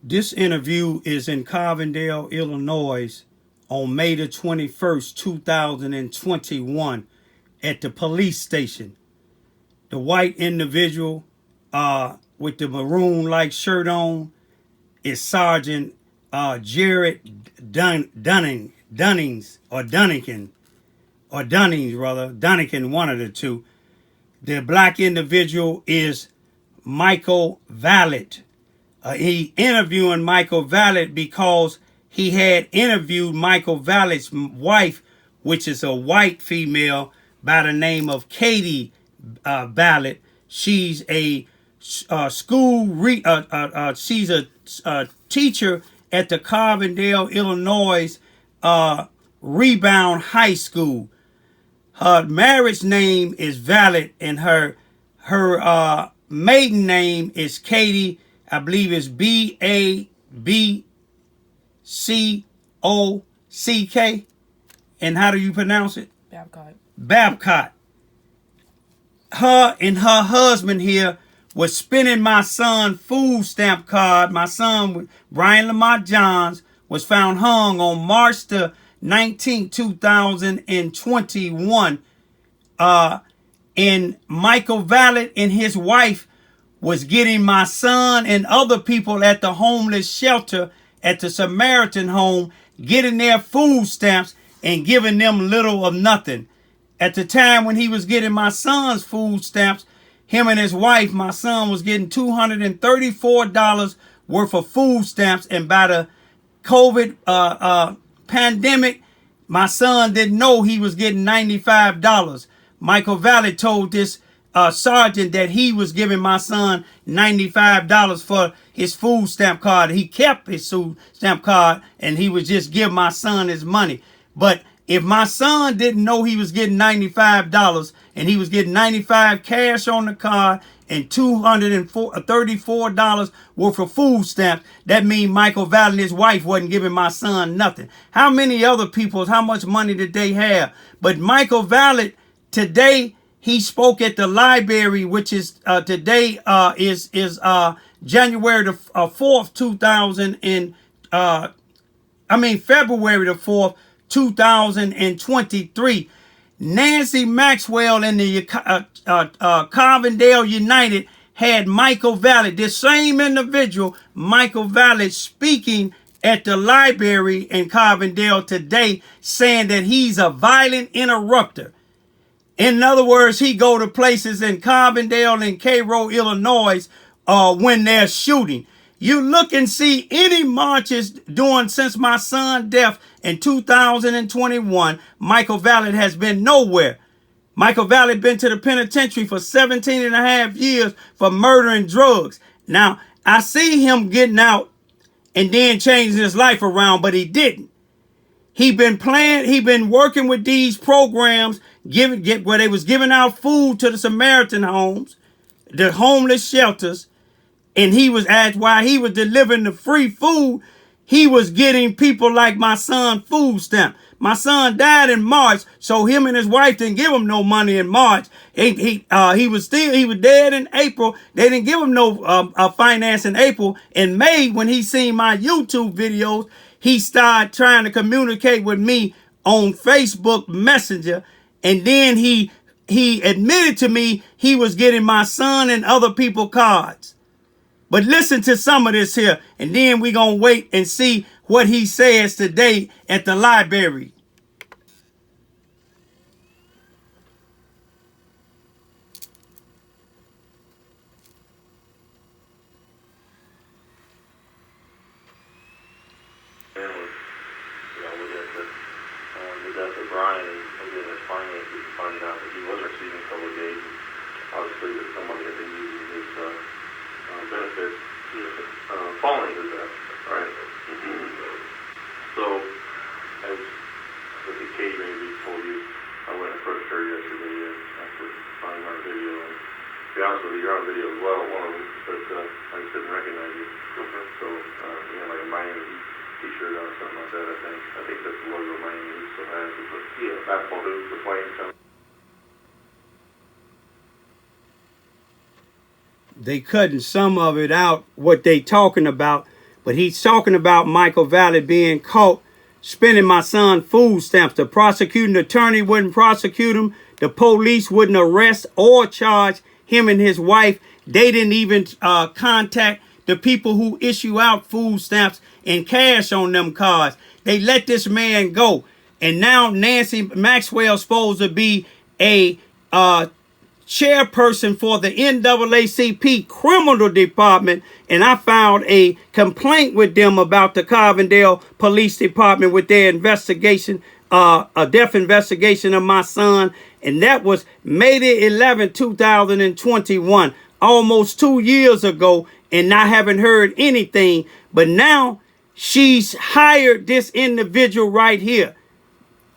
This interview is in Carbondale, Illinois on May the 21st, 2021 at the police station. The white individual with the maroon-like shirt on is Sergeant Jared Dunnings, one of the two. The black individual is Michael Vallet. He interviewing Michael Vallet because he had interviewed Michael Vallet's wife, which is a white female by the name of Katie Vallet. She's a she's a teacher at the Carbondale, Illinois Rebound High School. Her marriage name is Vallet, and her maiden name is Katie. I believe it's Babcock. And how do you pronounce it? Babcock. Her and her husband here was spending my son's food stamp card. My son, Brian Lamont Johns, was found hung on March the 19th, 2021. And Michael Vallet and his wife was getting my son and other people at the homeless shelter at the Samaritan home, getting their food stamps and giving them little or nothing. At the time when he was getting my son's food stamps, him and his wife, my son was getting $234 worth of food stamps. And by the COVID pandemic, my son didn't know he was getting $95. Michael Vallet told this sergeant that he was giving my son $95 for his food stamp card. He kept his food stamp card and he would just give my son his money. But if my son didn't know he was getting $95 and he was getting $95 cash on the card and $234 worth of food stamps, that means Michael Vallet and his wife wasn't giving my son nothing. How many other people, how much money did they have? But Michael Vallet, today, he spoke at the library, which is today is January the 4th, February the 4th, 2023. Nancy Maxwell and the Carbondale United had Michael Vallet, this same individual, Michael Vallet, speaking at the library in Carbondale today, saying that he's a violent interrupter. In other words, he go to places in Carbondale and Cairo, Illinois, when they're shooting. You look and see any marches doing since my son's death in 2021, Michael Vallet has been nowhere. Michael Vallet been to the penitentiary for 17 and a half years for murder and drugs. Now, I see him getting out and then changing his life around, but he didn't. He been working with these programs, where they was giving out food to the Samaritan homes, the homeless shelters, and he was asked why he was delivering the free food. He was getting people like my son food stamp. My son died in March, so him and his wife didn't give him no money in March. He was dead in April. They didn't give him no finance in April. In May, when he seen my YouTube videos, he started trying to communicate with me on Facebook Messenger, and then he admitted to me he was getting my son and other people cards. But listen to some of this here, and then we're going to wait and see what he says today at the library. The death of Brian and getting his finances, finding out that he was receiving public aid, and obviously that somebody had been using his benefits, following his death, right? So, as I think Katie maybe told you, I went and approached her yesterday after finding our video, and to be honest with you, you're on video as well, one of them, but I just didn't recognize you. So, like a Miami T-shirt or something like that, I think that's the logo of Miami Heat still has it, but basketball hoops, the flames coming. They cutting some of it out, what they talking about, But he's talking about Michael Valley being caught spending my son food stamps. The prosecuting attorney wouldn't prosecute him. The police wouldn't arrest or charge him and his wife. They didn't even contact the people who issue out food stamps and cash on them cards. They let this man go. And now Nancy Maxwell's supposed to be a chairperson for the NAACP criminal department. And I filed a complaint with them about the Carbondale Police Department with their investigation, a death investigation of my son. And that was May the 11th, 2021, almost 2 years ago. And I haven't heard anything. But now she's hired this individual right here.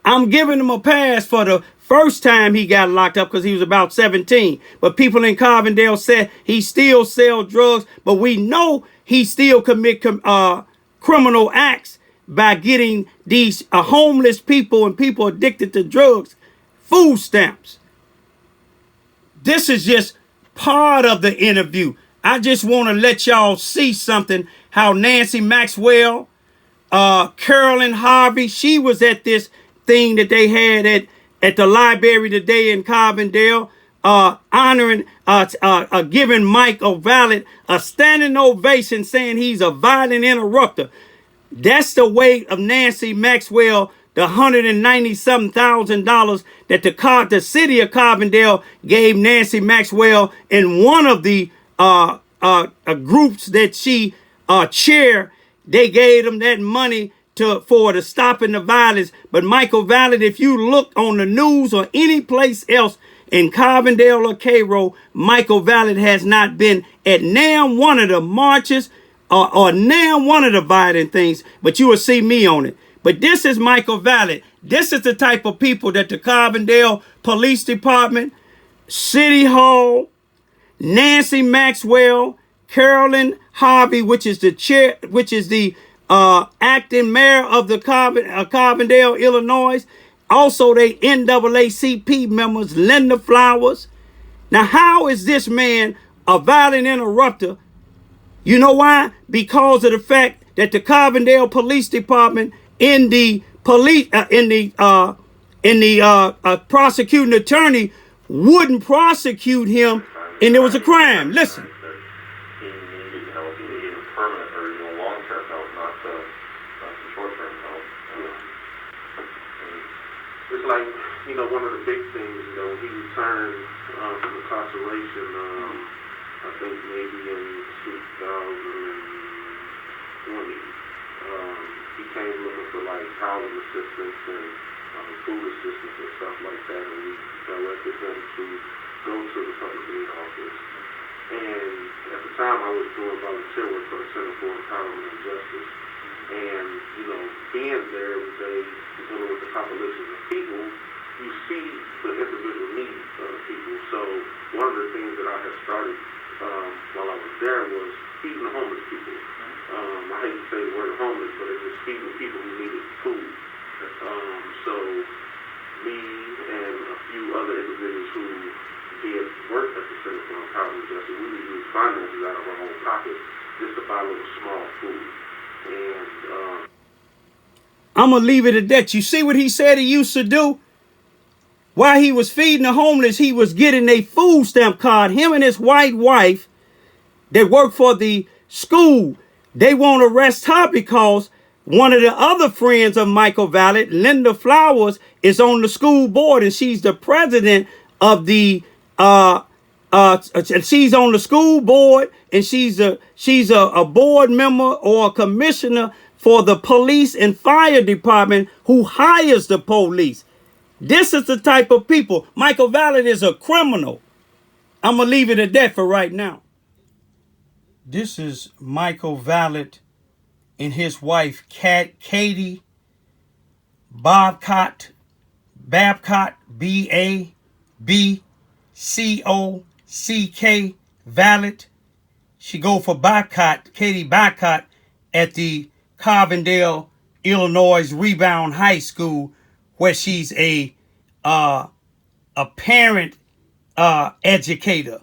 I'm giving him a pass for the first time he got locked up because he was about 17. But people in Carbondale said he still sells drugs. But we know he still commit criminal acts by getting these homeless people and people addicted to drugs food stamps. This is just part of the interview. I just want to let y'all see something, how Nancy Maxwell, Carolyn Harvey, she was at this thing that they had at the library today in Carbondale, honoring, giving Mike O'Vallet a standing ovation, saying he's a violent interrupter. That's the weight of Nancy Maxwell, the $190,000 that the city of Carbondale gave Nancy Maxwell in one of the groups that she chair. They gave them that money for the stopping the violence. But Michael Vallet, if you look on the news or any place else in Carbondale or Cairo, Michael Vallet has not been at now one of the marches or now one of the violent things, but you will see me on it. But this is Michael Vallet. This is the type of people that the Carbondale Police Department, City Hall, Nancy Maxwell, Carolyn Harvey, which is the chair, which is the acting mayor of the Carbondale, Illinois. Also, they NAACP members, Linda Flowers. Now, how is this man a violent interrupter? You know why? Because of the fact that the Carbondale Police Department in the prosecuting attorney wouldn't prosecute him, and it was a crime. Listen. He needed help. He needed permanent or long-term help, not some short-term help. It's like, one of the big things, when he returned from incarceration, I think maybe in 2020, he came looking for housing assistance and food assistance and stuff like that, and we directed him to go to the public aid office. And at the time, I was doing volunteer work for the Center for Empowerment and Justice. And, being there every day, dealing with the populations of people, you see the individual needs of the people. So one of the things that I had started while I was there was feeding the homeless people. I hate to say the word homeless, but it's just feeding people who needed food. So me and a few other individuals who did work at the Center for Empowerment and Justice, we would use finances out of our own pockets just to buy a little small food. And I'm going to leave it at that. You see what he said he used to do? While he was feeding the homeless, he was getting a food stamp card. Him and his white wife that worked for the school, they won't arrest her because one of the other friends of Michael Vallet, Linda Flowers, is on the school board, and she's the president of the she's on the school board, and she's a board member or a commissioner for the police and fire department who hires the police. This is the type of people. Michael Vallet is a criminal. I'm going to leave it at that for right now. This is Michael Vallet and his wife, Katie Babcock, B-A-B-C-O-C-K, Vallet. She go for Babcock, Katie Babcock, at the Carbondale, Illinois Rebound High School, where she's a parent educator.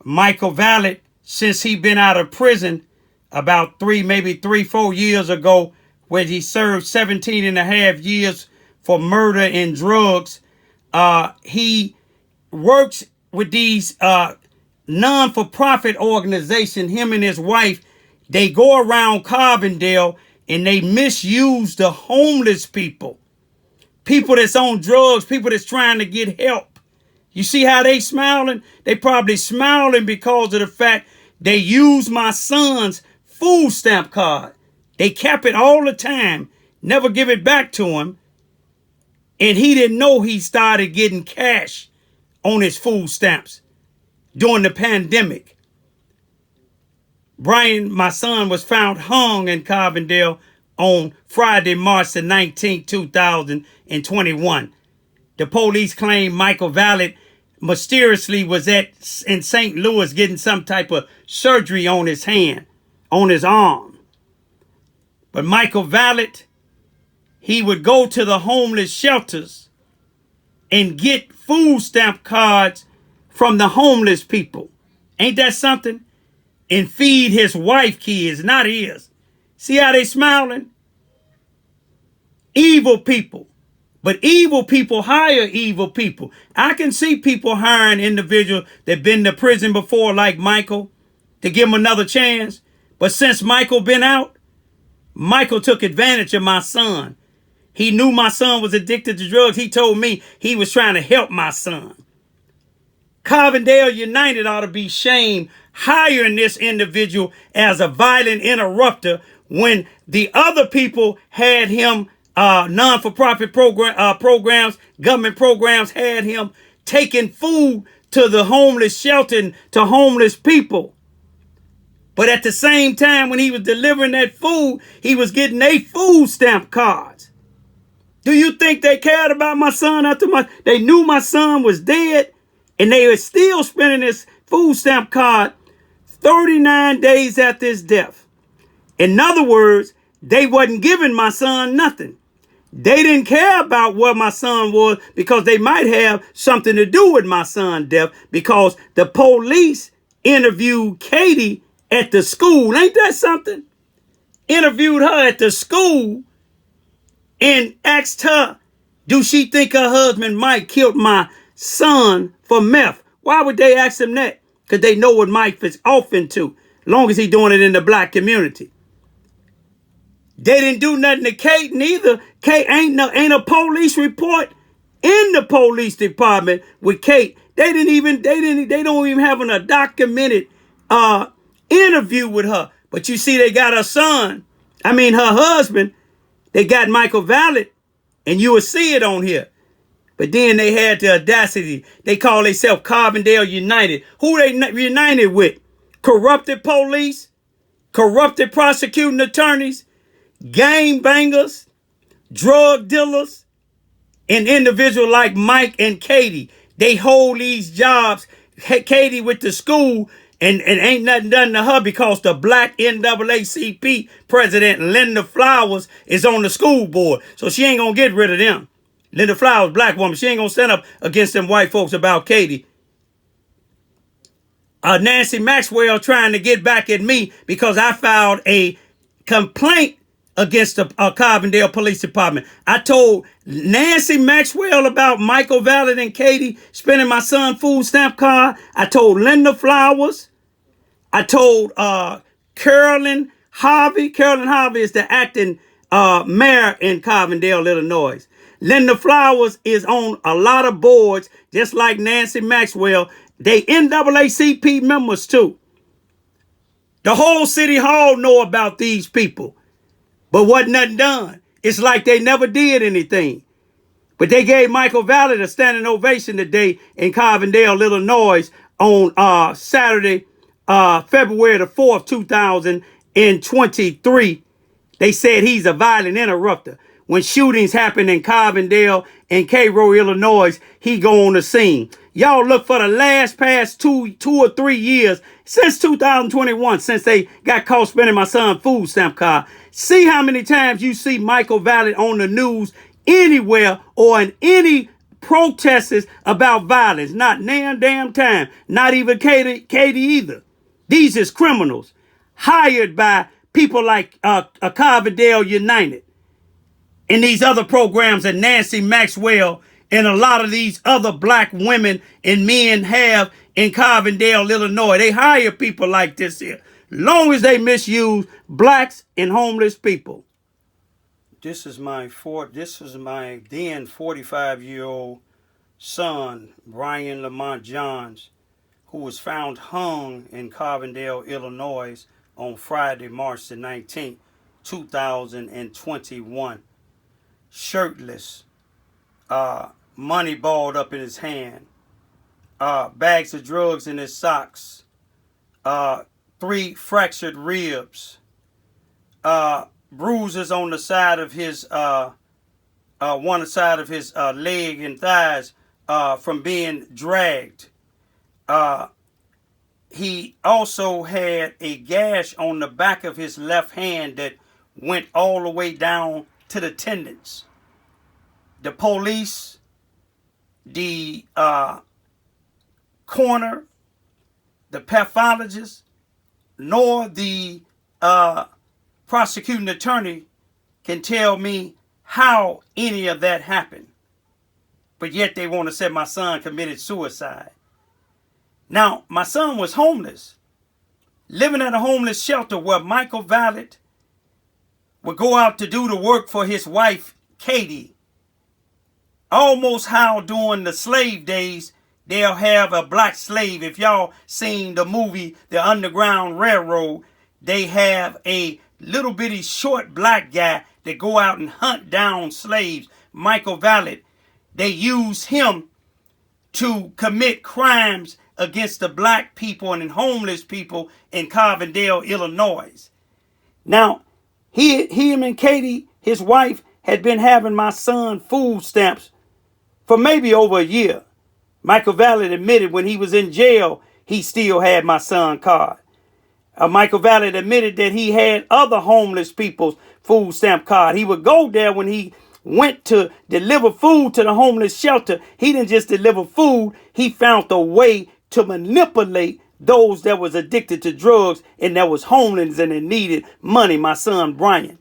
Michael Vallet, since he been out of prison, about 4 years ago, where he served 17 and a half years for murder and drugs. He works with these non-for-profit organization. Him and his wife, they go around Carbondale and they misuse the homeless people that's on drugs, people that's trying to get help. You see how they smiling? They probably smiling because of the fact they use my son's food stamp card. They kept it all the time, never give it back to him. And he didn't know he started getting cash on his food stamps during the pandemic. Brian, my son, was found hung in Carbondale on Friday, March the 19th, 2021. The police claim Michael Vallet mysteriously was in St. Louis getting some type of surgery on his hand, on his arm. But Michael Vallet, he would go to the homeless shelters and get food stamp cards from the homeless people. Ain't that something? And feed his wife kids, not his. See how they smiling? Evil people. But evil people hire evil people. I can see people hiring individuals that been to prison before, like Michael, to give him another chance. But since Michael been out, Michael took advantage of my son. He knew my son was addicted to drugs. He told me he was trying to help my son. Carbondale United ought to be shamed hiring this individual as a violent interrupter when the other people had him, non-for-profit programs, government programs had him taking food to the homeless shelter and to homeless people. But at the same time, when he was delivering that food, he was getting their food stamp cards. Do you think they cared about my son they knew my son was dead, and they were still spending his food stamp card 39 days after his death? In other words, they wasn't giving my son nothing. They didn't care about what my son was because they might have something to do with my son's death, because the police interviewed Katie at the school. Ain't that something? Interviewed her at the school and asked her, do she think her husband Mike killed my son for meth? Why would they ask him that? Because they know what Mike is off into, long as he doing it in the black community. They didn't do nothing to Kate neither. Kate ain't a police report in the police department with Kate. They don't even have a documented interview with her. But you see, they got her husband. They got Michael Vallet, and you will see it on here. But then they had the audacity. They call themselves Carbondale United. Who they united with? Corrupted police, corrupted prosecuting attorneys, gang bangers, drug dealers, and individuals like Mike and Katie. They hold these jobs. Katie went to school and ain't nothing done to her because the black NAACP president, Linda Flowers, is on the school board. So she ain't going to get rid of them. Linda Flowers, black woman, she ain't going to stand up against them white folks about Katie. Nancy Maxwell trying to get back at me because I filed a complaint against the Carbondale Police Department. I told Nancy Maxwell about Michael Vallet and Katie spending my son's food stamp card. I told Linda Flowers. I told Carolyn Harvey. Carolyn Harvey is the acting mayor in Carbondale, Illinois. Linda Flowers is on a lot of boards, just like Nancy Maxwell. They NAACP members too. The whole city hall know about these people. But wasn't nothing done. It's like they never did anything. But they gave Michael Vallet a standing ovation today in Carbondale, Illinois on Saturday, February the 4th, 2023. They said he's a violent interrupter. When shootings happen in Carbondale and Cairo, Illinois, he go on the scene. Y'all look for the past two or 3 years, since 2021, since they got caught spending my son's food stamp card. See how many times you see Michael Vallet on the news anywhere or in any protests about violence. Not damn time. Not even Katie either. These is criminals. hired by people like Carbondale United and these other programs that Nancy Maxwell and a lot of these other black women and men have in Carbondale, Illinois. They hire people like this here, long as they misuse blacks and homeless people. This is my then 45-year-old son, Brian Lamont Johns, who was found hung in Carbondale, Illinois on Friday, March the 19th, 2021. Shirtless, money balled up in his hand, bags of drugs in his socks, 3 fractured ribs, bruises on the side of his one side of his leg and thighs from being dragged. He also had a gash on the back of his left hand that went all the way down to the tendons. The police, the coroner, the pathologist, nor the prosecuting attorney can tell me how any of that happened. But yet they want to say my son committed suicide. Now, my son was homeless, living at a homeless shelter where Michael Vallet would go out to do the work for his wife, Katie. Almost how during the slave days, they'll have a black slave. If y'all seen the movie, The Underground Railroad, they have a little bitty short black guy that go out and hunt down slaves. Michael Vallet, they use him to commit crimes against the black people and homeless people in Carbondale, Illinois. Now, him and Katie, his wife, had been having my son food stamps for maybe over a year. Michael Vallet admitted when he was in jail, he still had my son card. Michael Vallet admitted that he had other homeless people's food stamp card. He would go there when he went to deliver food to the homeless shelter. He didn't just deliver food. He found a way to manipulate those that was addicted to drugs and that was homeless and that needed money, my son Brian.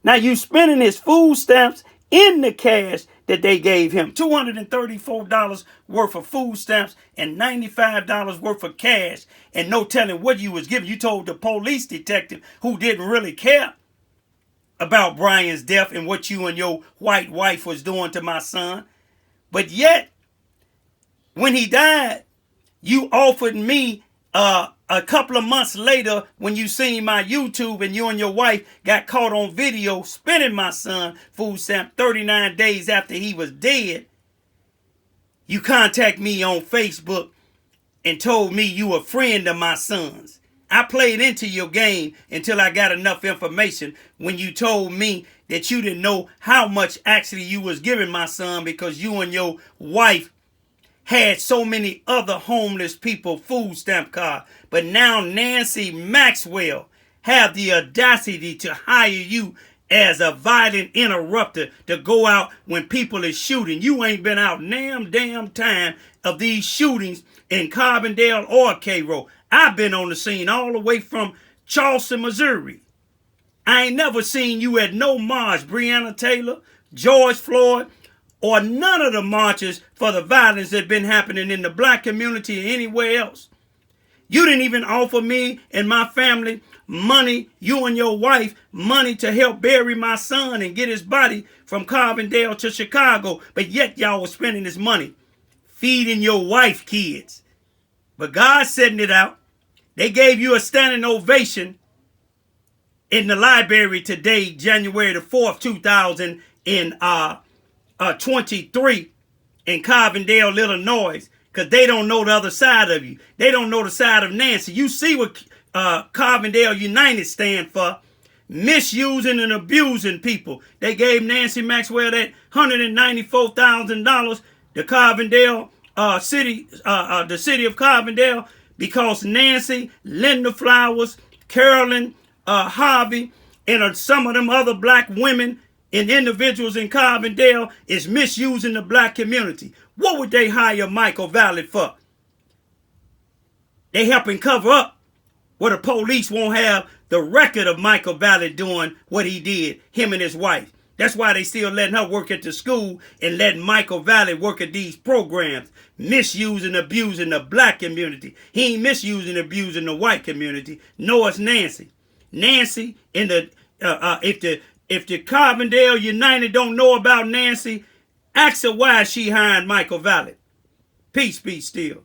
Now you spending his food stamps in the cash that they gave him. $234 worth of food stamps and $95 worth of cash, and no telling what you was giving. You told the police detective, who didn't really care about Brian's death and what you and your white wife was doing to my son. But yet, when he died, you offered me a couple of months later, when you seen my YouTube and you and your wife got caught on video spending my son food stamp 39 days after he was dead, you contact me on Facebook and told me you a friend of my son's. I played into your game until I got enough information when you told me that you didn't know how much actually you was giving my son because you and your wife had so many other homeless people food stamp card. But now Nancy Maxwell have the audacity to hire you as a violent interrupter to go out when people is shooting. You ain't been out damn time of these shootings in Carbondale or Cairo. I've been on the scene all the way from Charleston, Missouri. I ain't never seen you at no march, Breonna Taylor, George Floyd, or none of the marches for the violence that been happening in the black community or anywhere else. You didn't even offer me and my family money, you and your wife, money to help bury my son and get his body from Carbondale to Chicago. But yet y'all was spending this money feeding your wife kids. But God's setting it out. They gave you a standing ovation in the library today, January the 4th, 2023 in Carbondale, Illinois, because they don't know the other side of you. They don't know the side of Nancy. You see what Carbondale United stand for: misusing and abusing people. They gave Nancy Maxwell that $194,000, the Carbondale city of Carbondale, because Nancy, Linda Flowers, Carolyn Harvey, and some of them other black women and individuals in Carbondale is misusing the black community. What would they hire Michael Vallet for? They helping cover up where the police won't have the record of Michael Valley doing what he did, him and his wife. That's why they still letting her work at the school and letting Michael Valley work at these programs, misusing, abusing the black community. He ain't misusing, abusing the white community. No, it's Nancy. Nancy, in the if the Carbondale United don't know about Nancy, ask her why she hired Michael Valley. Peace be still.